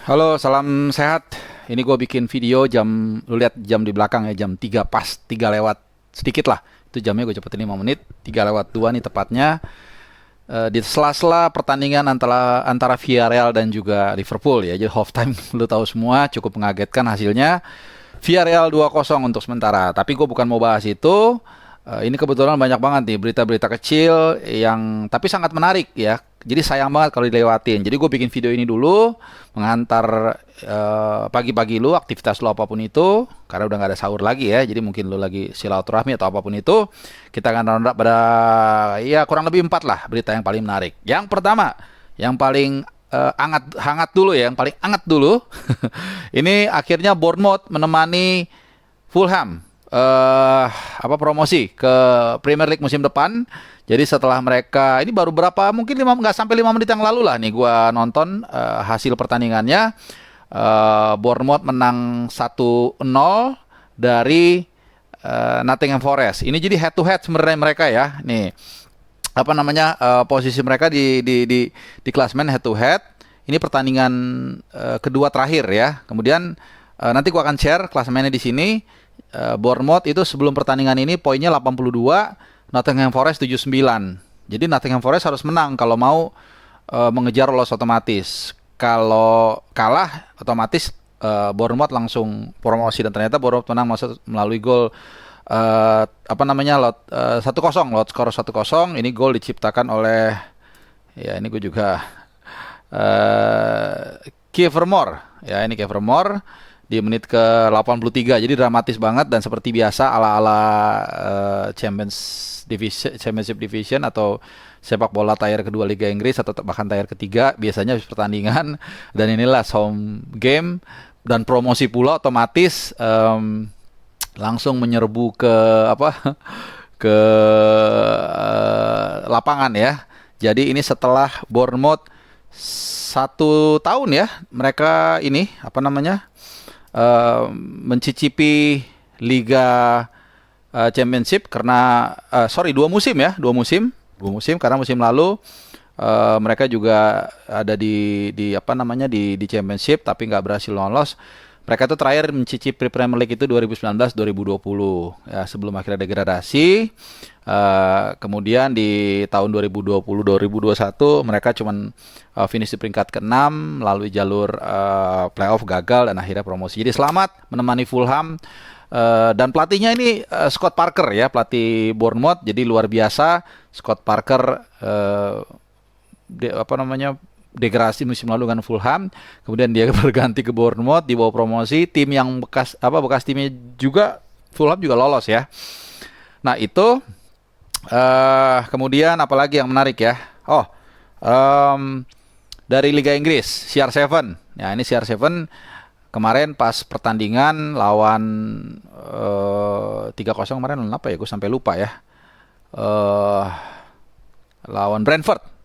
Halo, salam sehat. Ini gue bikin video lu lihat jam di belakang ya, jam 3 pas, 3 lewat sedikit lah. Itu jamnya gue cepetin 5 menit, 3 lewat 2 nih tepatnya. Di sela-sela pertandingan antara Villarreal dan juga Liverpool ya. Jadi halftime lu tahu semua, cukup mengagetkan hasilnya. Villarreal 2-0 untuk sementara. Tapi gue bukan mau bahas itu. Ini kebetulan banyak banget nih berita-berita kecil yang tapi sangat menarik ya. Jadi sayang banget kalau dilewatin. Jadi gue bikin video ini dulu menghantar pagi-pagi lu aktivitas lu apapun itu karena udah nggak ada sahur lagi ya. Jadi mungkin lu lagi silaturahmi atau apapun itu. Kita akan round up pada ya kurang lebih 4 lah berita yang paling menarik. Yang pertama, yang paling hangat dulu ya, yang paling hangat dulu. Ini akhirnya Bournemouth menemani Fulham promosi ke Premier League musim depan. Jadi setelah mereka ini baru berapa mungkin nggak sampai 5 menit yang lalu lah nih gua nonton hasil pertandingannya. Bournemouth menang 1-0 dari Nottingham Forest. Ini jadi head to head sebenarnya mereka ya. Nih posisi mereka di klasemen head to head. Ini pertandingan kedua terakhir ya. Kemudian nanti gua akan share klasemennya di sini. Bournemouth itu sebelum pertandingan ini poinnya 82, Nottingham Forest 79. Jadi Nottingham Forest harus menang kalau mau mengejar lolos otomatis. Kalau kalah otomatis Bournemouth langsung promosi dan ternyata Bournemouth menang melalui gol 1-0 lot skor 1-0. Ini gol diciptakan oleh ya ini gue juga Kiefer Moore. Ya ini Kiefer Moore di menit ke 83. Jadi dramatis banget dan seperti biasa ala-ala Championship Division atau sepak bola tier kedua Liga Inggris atau bahkan tier ketiga biasanya habis pertandingan dan inilah home game dan promosi pula otomatis langsung menyerbu ke ke lapangan ya. Jadi ini setelah Bournemouth 1 tahun ya mereka ini mencicipi Liga Championship karena 2 musim karena musim lalu mereka juga ada di Championship tapi nggak berhasil lolos. Mereka itu terakhir mencicipi Premier League itu 2019-2020 ya, sebelum akhirnya degradasi. Kemudian di tahun 2020-2021 mereka cuman finish di peringkat ke-6 melalui jalur playoff gagal dan akhirnya promosi. Jadi selamat menemani Fulham dan pelatihnya ini Scott Parker ya, pelatih Bournemouth. Jadi luar biasa Scott Parker degradasi musim lalu dengan Fulham, kemudian dia berganti ke Bournemouth di bawah promosi, tim yang bekas timnya juga Fulham juga lolos ya. Nah itu kemudian apalagi yang menarik ya? Dari Liga Inggris CR7. Ya ini CR7 kemarin pas pertandingan lawan 3-0 kemarin lawan apa ya? Gue sampai lupa ya. Lawan Brentford.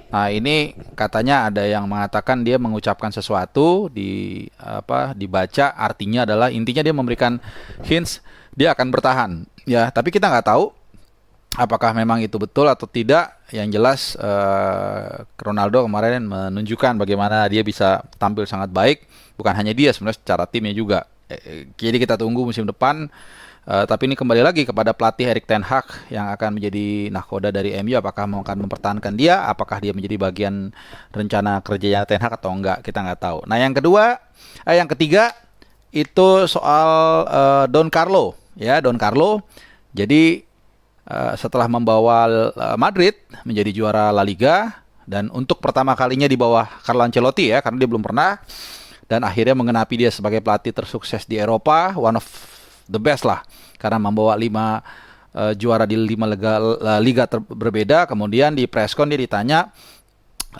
Nah ini katanya ada yang mengatakan dia mengucapkan sesuatu dibaca artinya adalah intinya dia memberikan hints dia akan bertahan ya, tapi kita nggak tahu apakah memang itu betul atau tidak. Yang jelas Ronaldo kemarin menunjukkan bagaimana dia bisa tampil sangat baik, bukan hanya dia sebenarnya secara timnya juga. Jadi kita tunggu musim depan. Tapi ini kembali lagi kepada pelatih Erik ten Hag yang akan menjadi nahkoda dari MU. Apakah akan mempertahankan dia? Apakah dia menjadi bagian rencana kerjanya ten Hag atau enggak? Kita nggak tahu. Nah yang ketiga itu soal Don Carlo. Ya Don Carlo. Jadi setelah membawa Madrid menjadi juara La Liga dan untuk pertama kalinya di bawah Carlo Ancelotti ya, karena dia belum pernah, dan akhirnya mengenapi dia sebagai pelatih tersukses di Eropa, one of the best lah, karena membawa 5 juara di 5 liga berbeda. Kemudian di preskon dia ditanya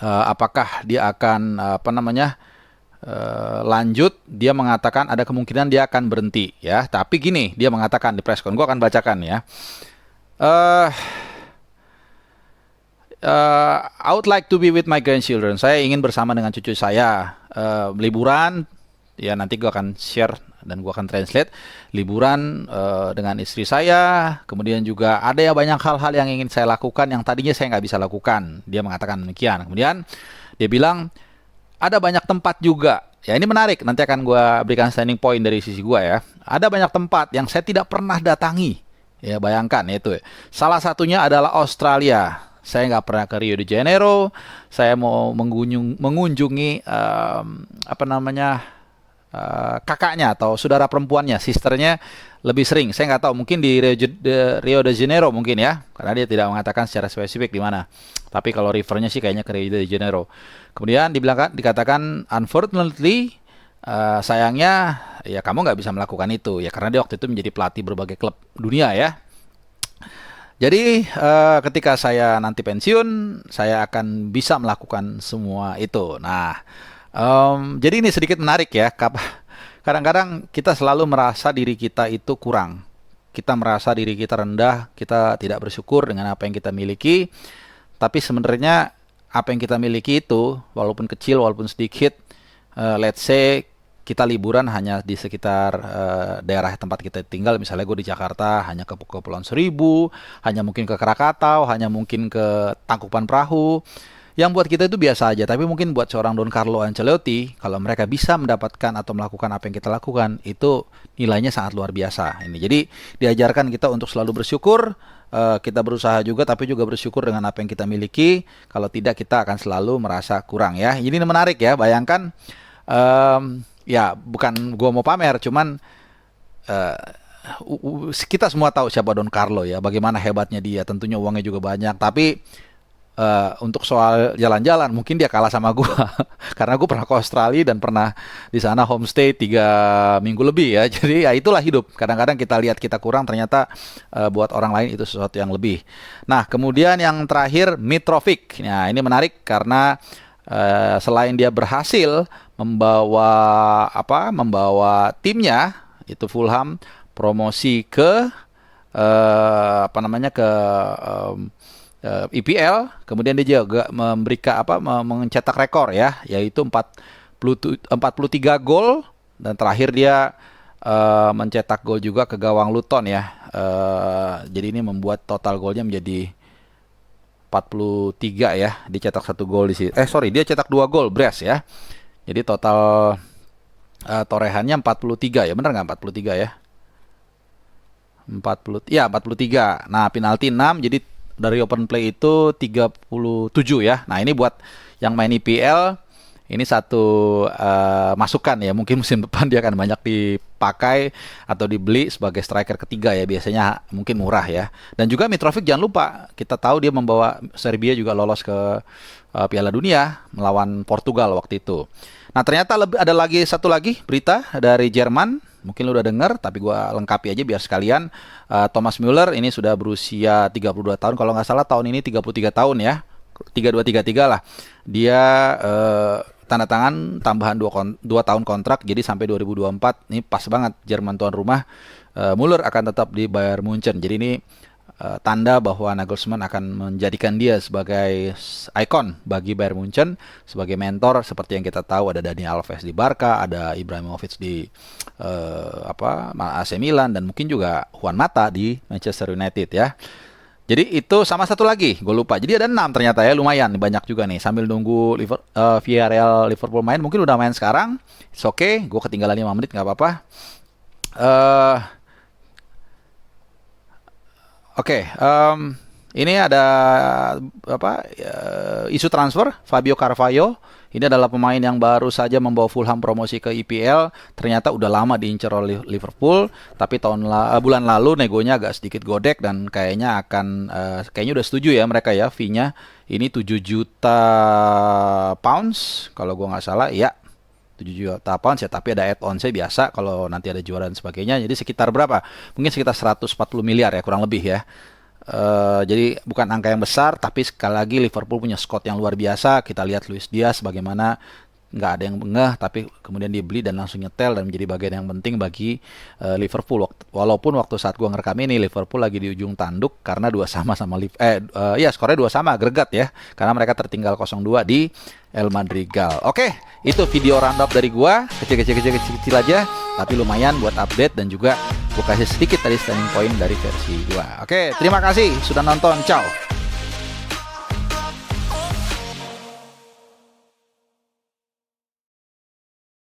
apakah dia akan lanjut. Dia mengatakan ada kemungkinan dia akan berhenti ya. Tapi gini dia mengatakan di preskon, gue akan bacakan ya. I would like to be with my grandchildren. Saya ingin bersama dengan cucu saya liburan. Ya nanti gue akan share dan gue akan translate liburan dengan istri saya. Kemudian juga ada ya banyak hal-hal yang ingin saya lakukan yang tadinya saya nggak bisa lakukan. Dia mengatakan demikian. Kemudian dia bilang ada banyak tempat juga. Ya ini menarik, nanti akan gue berikan standing point dari sisi gue ya. Ada banyak tempat yang saya tidak pernah datangi. Ya bayangkan itu. Salah satunya adalah Australia. Saya nggak pernah ke Rio de Janeiro. Saya mau mengunjungi apa namanya kakaknya atau saudara perempuannya, sisternya lebih sering. Saya nggak tahu, mungkin di Rio de Janeiro mungkin ya, karena dia tidak mengatakan secara spesifik di mana. Tapi kalau rivernya sih kayaknya ke Rio de Janeiro. Kemudian dikatakan unfortunately, sayangnya ya kamu nggak bisa melakukan itu ya, karena dia waktu itu menjadi pelatih berbagai klub dunia ya. Jadi ketika saya nanti pensiun, saya akan bisa melakukan semua itu. Nah, jadi ini sedikit menarik ya. Kadang-kadang kita selalu merasa diri kita itu kurang. Kita merasa diri kita rendah, kita tidak bersyukur dengan apa yang kita miliki. Tapi sebenarnya apa yang kita miliki itu, walaupun kecil, walaupun sedikit, let's say kita liburan hanya di sekitar daerah tempat kita tinggal. Misalnya gue di Jakarta, hanya ke Kepulauan Seribu, hanya mungkin ke Krakatau, hanya mungkin ke Tangkuban Perahu. Yang buat kita itu biasa aja, tapi mungkin buat seorang Don Carlo Ancelotti, kalau mereka bisa mendapatkan atau melakukan apa yang kita lakukan, itu nilainya sangat luar biasa. Ini jadi diajarkan kita untuk selalu bersyukur, kita berusaha juga, tapi juga bersyukur dengan apa yang kita miliki. Kalau tidak, kita akan selalu merasa kurang ya. Ini menarik ya, bayangkan, ya bukan gua mau pamer, cuman kita semua tahu siapa Don Carlo ya, bagaimana hebatnya dia. Tentunya uangnya juga banyak, tapi untuk soal jalan-jalan mungkin dia kalah sama gue karena gue pernah ke Australia dan pernah di sana homestay 3 minggu lebih ya. Jadi ya itulah hidup, kadang-kadang kita lihat kita kurang, ternyata buat orang lain itu sesuatu yang lebih. Nah kemudian yang terakhir Mitrovic. Nah ini menarik karena selain dia berhasil membawa timnya itu Fulham promosi ke IPL, kemudian dia juga mencetak rekor ya, yaitu 43 gol, dan terakhir dia mencetak gol juga ke gawang Luton ya. Jadi ini membuat total golnya menjadi 43 ya, dicetak 1 gol di sini. Dia cetak 2 gol brace ya. Jadi total torehannya 43 ya, benar nggak 43 ya? 43. Nah, penalti 6, jadi dari open play itu 37 ya. Nah ini buat yang main IPL, ini satu masukan ya. Mungkin musim depan dia akan banyak dipakai atau dibeli sebagai striker ketiga ya. Biasanya mungkin murah ya. Dan juga Mitrovic jangan lupa, kita tahu dia membawa Serbia juga lolos ke Piala Dunia melawan Portugal waktu itu. Nah ternyata ada satu lagi berita dari Jerman. Mungkin lu udah dengar, tapi gue lengkapi aja biar sekalian. Thomas Müller ini sudah berusia 32 tahun. Kalau nggak salah tahun ini 33 tahun ya. 32-33 lah. Dia tanda tangan tambahan 2 tahun kontrak. Jadi sampai 2024. Ini pas banget Jerman tuan rumah. Müller akan tetap di Bayern Munchen. Jadi ini tanda bahwa Nagelsmann akan menjadikan dia sebagai ikon bagi Bayern Munchen, sebagai mentor. Seperti yang kita tahu, ada Dani Alves di Barca, ada Ibrahimovic di AC Milan, dan mungkin juga Juan Mata di Manchester United ya. Jadi itu, sama satu lagi gue lupa. Jadi ada 6 ternyata ya, lumayan banyak juga nih. Sambil nunggu Villarreal Liverpool main, mungkin udah main sekarang. It's okay, gue ketinggalan 5 menit nggak apa-apa. Ini ada isu transfer Fabio Carvalho. Ini adalah pemain yang baru saja membawa Fulham promosi ke IPL. Ternyata udah lama diincar oleh Liverpool, tapi bulan lalu negonya agak sedikit godek, dan kayaknya udah setuju ya mereka ya, fee-nya ini 7 juta pounds kalau gua nggak salah ya. 7 juta pounds ya, tapi ada add-on saya biasa kalau nanti ada juara dan sebagainya. Jadi sekitar berapa? Mungkin sekitar 140 miliar ya, kurang lebih ya. Jadi bukan angka yang besar, tapi sekali lagi Liverpool punya squad yang luar biasa. Kita lihat Luis Diaz bagaimana nggak ada yang ngeh, tapi kemudian dibeli dan langsung nyetel dan menjadi bagian yang penting bagi Liverpool. Walaupun waktu saat gua ngerekam ini Liverpool lagi di ujung tanduk karena skornya 2-2 agregat ya, karena mereka tertinggal 0-2 di El Madrigal. Oke, itu video roundup dari gua, kecil aja, tapi lumayan buat update, dan juga gua kasih sedikit tadi standing point dari versi gua. Oke, terima kasih sudah nonton. Ciao.